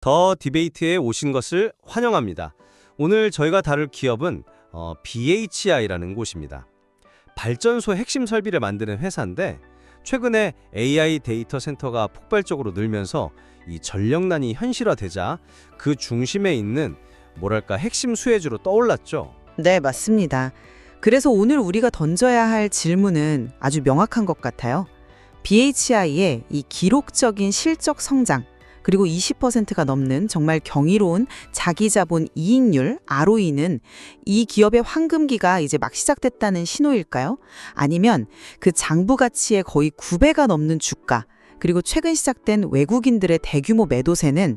더 디베이트에 오신 것을 환영합니다. 오늘 저희가 다룰 기업은 BHI라는 곳입니다. 발전소 핵심 설비를 만드는 회사인데 최근에 AI 데이터 센터가 폭발적으로 늘면서 이 전력난이 현실화되자 그 중심에 있는 핵심 수혜주로 떠올랐죠. 네, 맞습니다. 그래서 오늘 우리가 던져야 할 질문은 아주 명확한 것 같아요. BHI의 이 기록적인 실적 성장, 그리고 20%가 넘는 정말 경이로운 자기자본 이익률, ROE는 이 기업의 황금기가 이제 막 시작됐다는 신호일까요? 아니면 그 장부 가치의 거의 9배가 넘는 주가, 그리고 최근 시작된 외국인들의 대규모 매도세는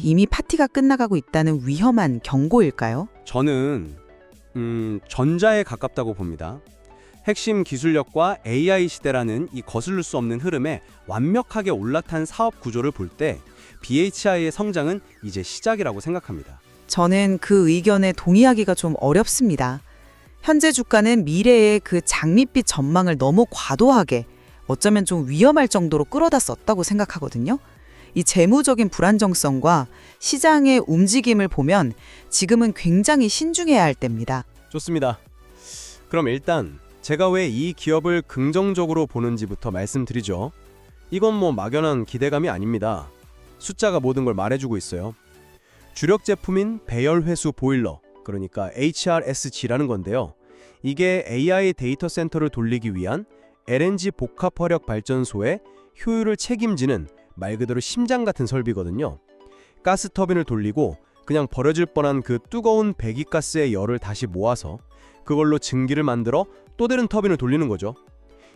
이미 파티가 끝나가고 있다는 위험한 경고일까요? 저는 전자에 가깝다고 봅니다. 핵심 기술력과 AI 시대라는 이 거슬릴 수 없는 흐름에 완벽하게 올라탄 사업 구조를 볼 때 BHI의 성장은 이제 시작이라고 생각합니다. 저는 그 의견에 동의하기가 좀 어렵습니다. 현재 주가는 미래의 그 장밋빛 전망을 너무 과도하게, 어쩌면 좀 위험할 정도로 끌어다 썼다고 생각하거든요. 이 재무적인 불안정성과 시장의 움직임을 보면 지금은 굉장히 신중해야 할 때입니다. 좋습니다. 그럼 일단 제가 왜 이 기업을 긍정적으로 보는지부터 말씀드리죠. 이건 막연한 기대감이 아닙니다. 숫자가 모든 걸 말해주고 있어요. 주력 제품인 배열회수 보일러, 그러니까 HRSG라는 건데요. 이게 AI 데이터 센터를 돌리기 위한 LNG 복합 화력 발전소의 효율을 책임지는 말 그대로 심장 같은 설비거든요. 가스 터빈을 돌리고 그냥 버려질 뻔한 그 뜨거운 배기가스의 열을 다시 모아서 그걸로 증기를 만들어 또 다른 터빈을 돌리는 거죠.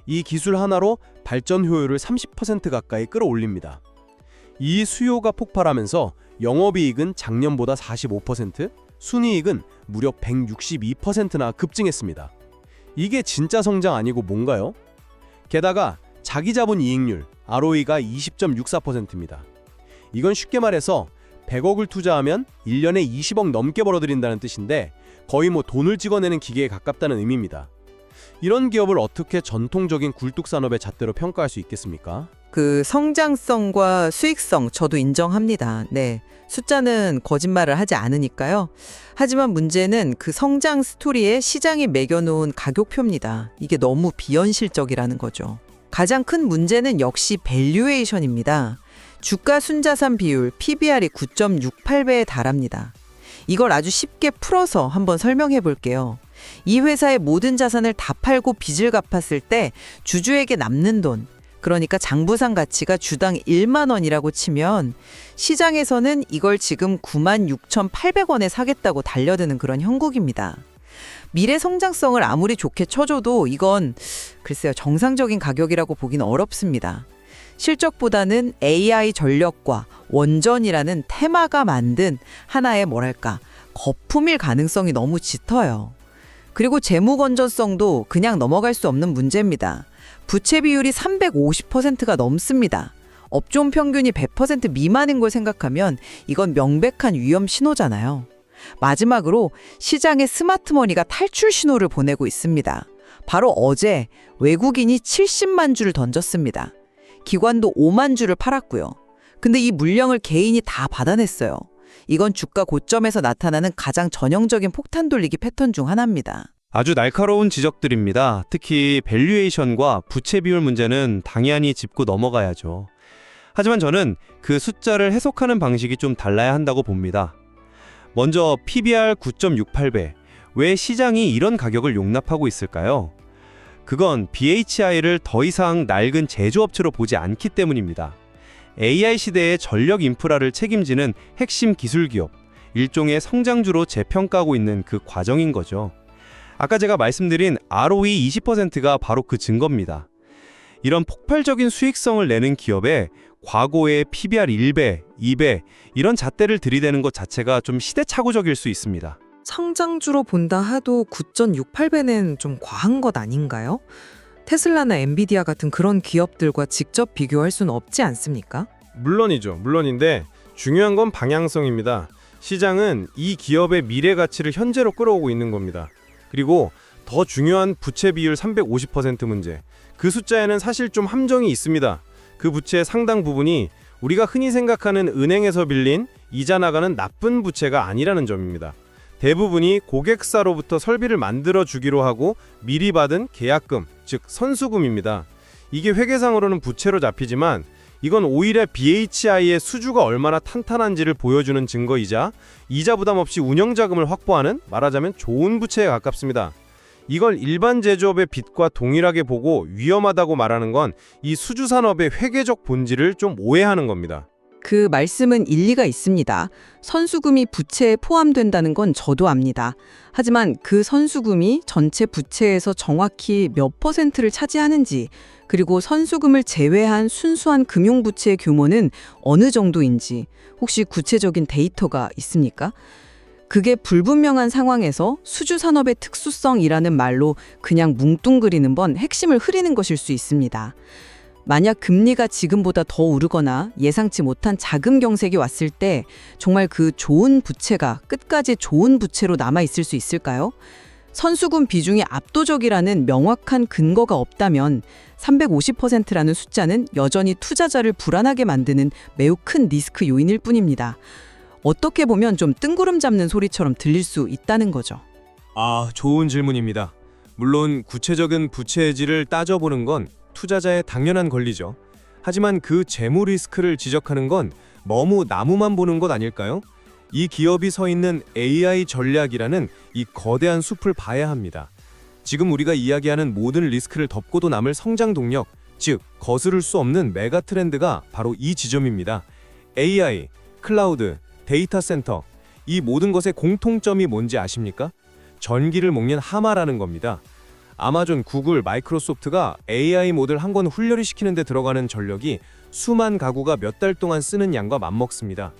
이 기술 하나로 발전 효율을 30% 가까이 끌어올립니다. 이 수요가 폭발하면서 영업이익은 작년보다 45%, 순이익은 무려 162%나 급증했습니다. 이게 진짜 성장 아니고 뭔가요? 게다가 자기자본 이익률, ROE가 20.64%입니다. 이건 쉽게 말해서 100억을 투자하면 1년에 20억 넘게 벌어들인다는 뜻인데 거의 돈을 찍어내는 기계에 가깝다는 의미입니다. 이런 기업을 어떻게 전통적인 굴뚝산업의 잣대로 평가할 수 있겠습니까? 그 성장성과 수익성 저도 인정합니다. 네. 숫자는 거짓말을 하지 않으니까요. 하지만 문제는 그 성장 스토리에 시장이 매겨놓은 가격표입니다. 이게 너무 비현실적이라는 거죠. 가장 큰 문제는 역시 밸류에이션입니다. 주가 순자산 비율 PBR이 9.68배에 달합니다. 이걸 아주 쉽게 풀어서 한번 설명해 볼게요. 이 회사의 모든 자산을 다 팔고 빚을 갚았을 때 주주에게 남는 돈, 그러니까 장부상 가치가 주당 1만 원이라고 치면 시장에서는 이걸 지금 96,800원에 사겠다고 달려드는 그런 형국입니다. 미래 성장성을 아무리 좋게 쳐줘도 이건 글쎄요, 정상적인 가격이라고 보기는 어렵습니다. 실적보다는 AI 전력과 원전이라는 테마가 만든 하나의 거품일 가능성이 너무 짙어요. 그리고 재무 건전성도 그냥 넘어갈 수 없는 문제입니다. 부채 비율이 350%가 넘습니다. 업종 평균이 100% 미만인 걸 생각하면 이건 명백한 위험 신호잖아요. 마지막으로 시장의 스마트머니가 탈출 신호를 보내고 있습니다. 바로 어제 외국인이 70만 주를 던졌습니다. 기관도 5만 주를 팔았고요. 근데 이 물량을 개인이 다 받아냈어요. 이건 주가 고점에서 나타나는 가장 전형적인 폭탄 돌리기 패턴 중 하나입니다. 아주 날카로운 지적들입니다. 특히 밸류에이션과 부채 비율 문제는 당연히 짚고 넘어가야죠. 하지만 저는 그 숫자를 해석하는 방식이 좀 달라야 한다고 봅니다. 먼저 PBR 9.68배. 왜 시장이 이런 가격을 용납하고 있을까요? 그건 BHI를 더 이상 낡은 제조업체로 보지 않기 때문입니다. AI 시대의 전력 인프라를 책임지는 핵심 기술 기업, 일종의 성장주로 재평가하고 있는 그 과정인 거죠. 아까 제가 말씀드린 ROE 20%가 바로 그 증거입니다. 이런 폭발적인 수익성을 내는 기업에 과거의 PBR 1배, 2배 이런 잣대를 들이대는 것 자체가 좀 시대착오적일 수 있습니다. 성장주로 본다 하도 9.68배는 좀 과한 것 아닌가요? 테슬라나 엔비디아 같은 그런 기업들과 직접 비교할 수는 없지 않습니까? 물론이죠. 물론인데 중요한 건 방향성입니다. 시장은 이 기업의 미래 가치를 현재로 끌어오고 있는 겁니다. 그리고 더 중요한 부채 비율 350% 문제. 그 숫자에는 사실 좀 함정이 있습니다. 그 부채의 상당 부분이 우리가 흔히 생각하는 은행에서 빌린 이자 나가는 나쁜 부채가 아니라는 점입니다. 대부분이 고객사로부터 설비를 만들어 주기로 하고 미리 받은 계약금, 즉 선수금입니다. 이게 회계상으로는 부채로 잡히지만 이건 오히려 BHI의 수주가 얼마나 탄탄한지를 보여주는 증거이자 이자 부담 없이 운영자금을 확보하는, 말하자면 좋은 부채에 가깝습니다. 이걸 일반 제조업의 빚과 동일하게 보고 위험하다고 말하는 건 이 수주산업의 회계적 본질을 좀 오해하는 겁니다. 그 말씀은 일리가 있습니다. 선수금이 부채에 포함된다는 건 저도 압니다. 하지만 그 선수금이 전체 부채에서 정확히 몇 %를 차지하는지, 그리고 선수금을 제외한 순수한 금융부채의 규모는 어느 정도인지 혹시 구체적인 데이터가 있습니까? 그게 불분명한 상황에서 수주산업의 특수성이라는 말로 그냥 뭉뚱그리는 건 핵심을 흐리는 것일 수 있습니다. 만약 금리가 지금보다 더 오르거나 예상치 못한 자금 경색이 왔을 때 정말 그 좋은 부채가 끝까지 좋은 부채로 남아있을 수 있을까요? 선수금 비중이 압도적이라는 명확한 근거가 없다면 350%라는 숫자는 여전히 투자자를 불안하게 만드는 매우 큰 리스크 요인일 뿐입니다. 어떻게 보면 좀 뜬구름 잡는 소리처럼 들릴 수 있다는 거죠. 좋은 질문입니다. 물론 구체적인 부채질을 따져보는 건 투자자의 당연한 권리죠. 하지만 그 재무 리스크를 지적하는 건 너무 나무만 보는 것 아닐까요? 이 기업이 서 있는 AI 전략이라는 이 거대한 숲을 봐야 합니다. 지금 우리가 이야기하는 모든 리스크를 덮고도 남을 성장 동력, 즉 거스를 수 없는 메가 트렌드가 바로 이 지점입니다. AI, 클라우드, 데이터 센터, 이 모든 것의 공통점이 뭔지 아십니까? 전기를 먹는 하마라는 겁니다. 아마존, 구글, 마이크로소프트가 AI 모델 한 권 훈련을 시키는 데 들어가는 전력이 수만 가구가 몇 달 동안 쓰는 양과 맞먹습니다.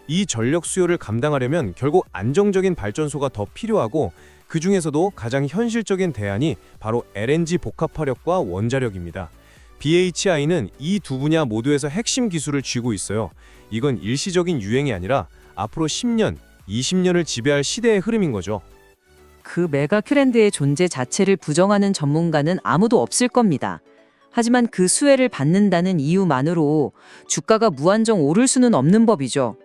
이 전력 수요를 감당하려면 결국 안정적인 발전소가 더 필요하고, 그 중에서도 가장 현실적인 대안이 바로 LNG 복합화력과 원자력입니다. BHI는 이 두 분야 모두에서 핵심 기술을 쥐고 있어요. 이건 일시적인 유행이 아니라 앞으로 10년, 20년을 지배할 시대의 흐름인 거죠. 그 메가 트렌드의 존재 자체를 부정하는 전문가는 아무도 없을 겁니다. 하지만 그 수혜를 받는다는 이유만으로 주가가 무한정 오를 수는 없는 법이죠.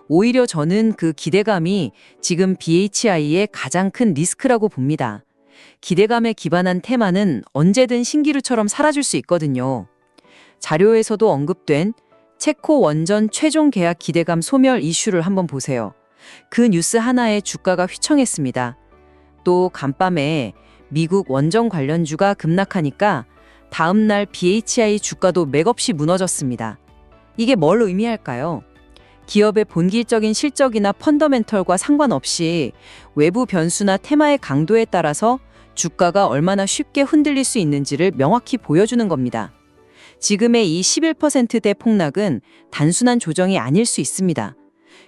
오히려 저는 그 기대감이 지금 BHI의 가장 큰 리스크라고 봅니다. 기대감에 기반한 테마는 언제든 신기루처럼 사라질 수 있거든요. 자료에서도 언급된 체코 원전 최종 계약 기대감 소멸 이슈를 한번 보세요. 그 뉴스 하나에 주가가 휘청했습니다. 또 간밤에 미국 원전 관련주가 급락하니까 다음 날 BHI 주가도 맥없이 무너졌습니다. 이게 뭘 의미할까요? 기업의 본질적인 실적이나 펀더멘털과 상관없이 외부 변수나 테마의 강도에 따라서 주가가 얼마나 쉽게 흔들릴 수 있는지를 명확히 보여주는 겁니다. 지금의 이 11%대 폭락은 단순한 조정이 아닐 수 있습니다.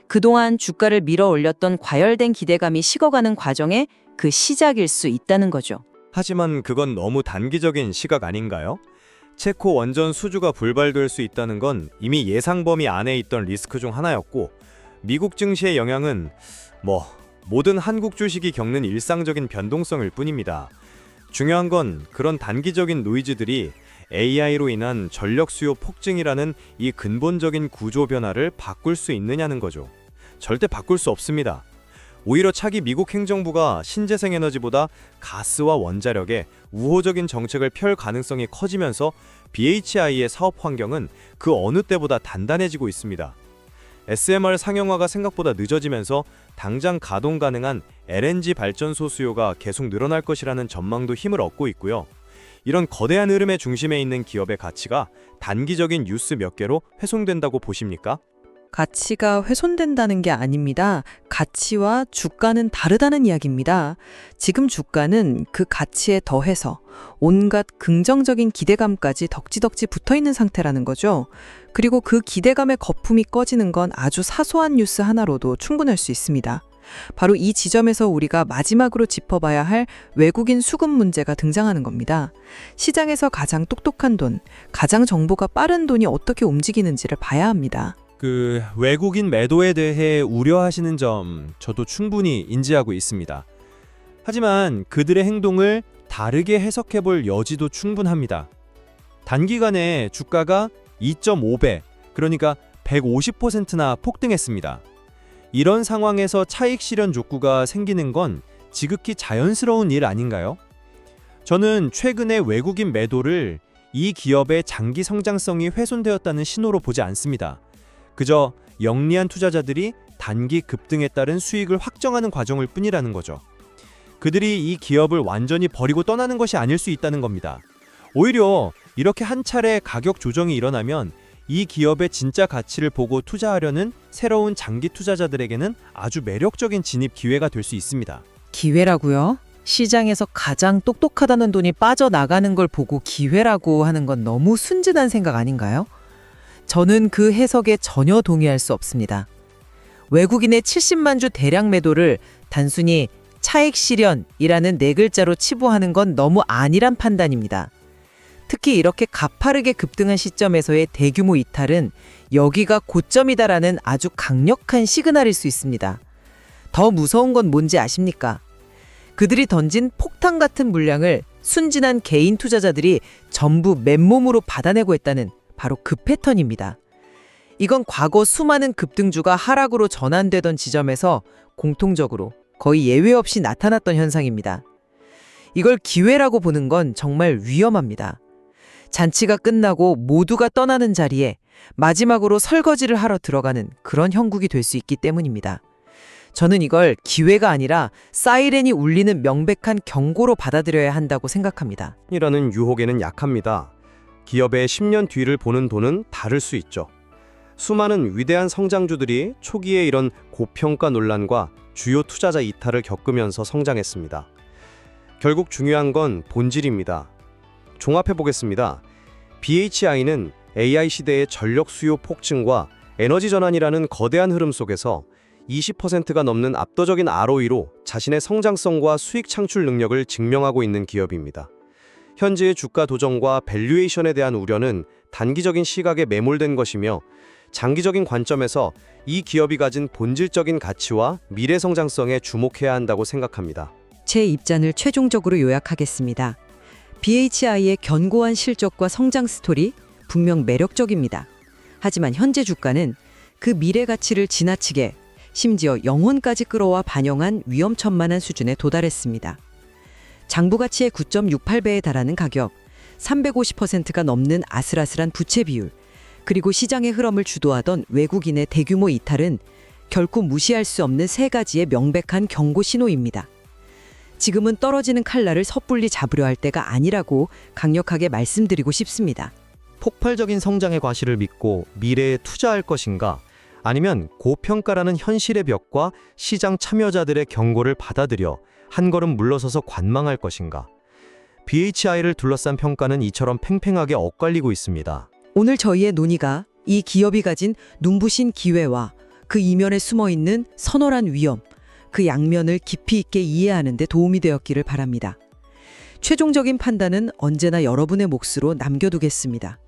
그동안 주가를 밀어 올렸던 과열된 기대감이 식어가는 과정의 그 시작일 수 있다는 거죠. 하지만 그건 너무 단기적인 시각 아닌가요? 체코 원전 수주가 불발될 수 있다는 건 이미 예상 범위 안에 있던 리스크 중 하나였고, 미국 증시의 영향은 모든 한국 주식이 겪는 일상적인 변동성일 뿐입니다. 중요한 건 그런 단기적인 노이즈들이 AI로 인한 전력 수요 폭증이라는 이 근본적인 구조 변화를 바꿀 수 있느냐는 거죠. 절대 바꿀 수 없습니다. 오히려 차기 미국 행정부가 신재생 에너지보다 가스와 원자력에 우호적인 정책을 펼 가능성이 커지면서 BHI의 사업 환경은 그 어느 때보다 단단해지고 있습니다. SMR 상용화가 생각보다 늦어지면서 당장 가동 가능한 LNG 발전소 수요가 계속 늘어날 것이라는 전망도 힘을 얻고 있고요. 이런 거대한 흐름의 중심에 있는 기업의 가치가 단기적인 뉴스 몇 개로 훼손된다고 보십니까? 가치가 훼손된다는 게 아닙니다. 가치와 주가는 다르다는 이야기입니다. 지금 주가는 그 가치에 더해서 온갖 긍정적인 기대감까지 덕지덕지 붙어있는 상태라는 거죠. 그리고 그 기대감의 거품이 꺼지는 건 아주 사소한 뉴스 하나로도 충분할 수 있습니다. 바로 이 지점에서 우리가 마지막으로 짚어봐야 할 외국인 수급 문제가 등장하는 겁니다. 시장에서 가장 똑똑한 돈, 가장 정보가 빠른 돈이 어떻게 움직이는지를 봐야 합니다. 그 외국인 매도에 대해 우려하시는 점 저도 충분히 인지하고 있습니다. 하지만 그들의 행동을 다르게 해석해 볼 여지도 충분합니다. 단기간에 주가가 2.5배, 그러니까 150%나 폭등했습니다. 이런 상황에서 차익 실현 족구가 생기는 건 지극히 자연스러운 일 아닌가요? 저는 최근에 외국인 매도를 이 기업의 장기 성장성이 훼손되었다는 신호로 보지 않습니다. 그저 영리한 투자자들이 단기 급등에 따른 수익을 확정하는 과정일 뿐이라는 거죠. 그들이 이 기업을 완전히 버리고 떠나는 것이 아닐 수 있다는 겁니다. 오히려 이렇게 한 차례 가격 조정이 일어나면 이 기업의 진짜 가치를 보고 투자하려는 새로운 장기 투자자들에게는 아주 매력적인 진입 기회가 될 수 있습니다. 기회라고요? 시장에서 가장 똑똑하다는 돈이 빠져나가는 걸 보고 기회라고 하는 건 너무 순진한 생각 아닌가요? 저는 그 해석에 전혀 동의할 수 없습니다. 외국인의 70만 주 대량 매도를 단순히 차익 실현이라는 네 글자로 치부하는 건 너무 안일한 판단입니다. 특히 이렇게 가파르게 급등한 시점에서의 대규모 이탈은 여기가 고점이다라는 아주 강력한 시그널일 수 있습니다. 더 무서운 건 뭔지 아십니까? 그들이 던진 폭탄 같은 물량을 순진한 개인 투자자들이 전부 맨몸으로 받아내고 있다는 바로 그 패턴입니다. 이건 과거 수많은 급등주가 하락으로 전환되던 지점에서 공통적으로 거의 예외 없이 나타났던 현상입니다. 이걸 기회라고 보는 건 정말 위험합니다. 잔치가 끝나고 모두가 떠나는 자리에 마지막으로 설거지를 하러 들어가는 그런 형국이 될 수 있기 때문입니다. 저는 이걸 기회가 아니라 사이렌이 울리는 명백한 경고로 받아들여야 한다고 생각합니다. 이라는 유혹에는 약합니다. 기업의 10년 뒤를 보는 돈은 다를 수 있죠. 수많은 위대한 성장주들이 초기에 이런 고평가 논란과 주요 투자자 이탈을 겪으면서 성장했습니다. 결국 중요한 건 본질입니다. 종합해 보겠습니다. BHI는 AI 시대의 전력 수요 폭증과 에너지 전환이라는 거대한 흐름 속에서 20%가 넘는 압도적인 ROE로 자신의 성장성과 수익 창출 능력을 증명하고 있는 기업입니다. 현재의 주가 도정과 밸류에이션에 대한 우려는 단기적인 시각에 매몰된 것이며 장기적인 관점에서 이 기업이 가진 본질적인 가치와 미래 성장성에 주목해야 한다고 생각합니다. 제 입장을 최종적으로 요약하겠습니다. BHI의 견고한 실적과 성장 스토리 분명 매력적입니다. 하지만 현재 주가는 그 미래 가치를 지나치게 심지어 영혼까지 끌어와 반영한 위험천만한 수준에 도달했습니다. 장부 가치의 9.68배에 달하는 가격, 350%가 넘는 아슬아슬한 부채 비율, 그리고 시장의 흐름을 주도하던 외국인의 대규모 이탈은 결코 무시할 수 없는 세 가지의 명백한 경고 신호입니다. 지금은 떨어지는 칼날을 섣불리 잡으려 할 때가 아니라고 강력하게 말씀드리고 싶습니다. 폭발적인 성장의 과실을 믿고 미래에 투자할 것인가? 아니면 고평가라는 현실의 벽과 시장 참여자들의 경고를 받아들여 한 걸음 물러서서 관망할 것인가? BHI를 둘러싼 평가는 이처럼 팽팽하게 엇갈리고 있습니다. 오늘 저희의 논의가 이 기업이 가진 눈부신 기회와 그 이면에 숨어있는 서늘한 위험, 그 양면을 깊이 있게 이해하는 데 도움이 되었기를 바랍니다. 최종적인 판단은 언제나 여러분의 몫으로 남겨두겠습니다.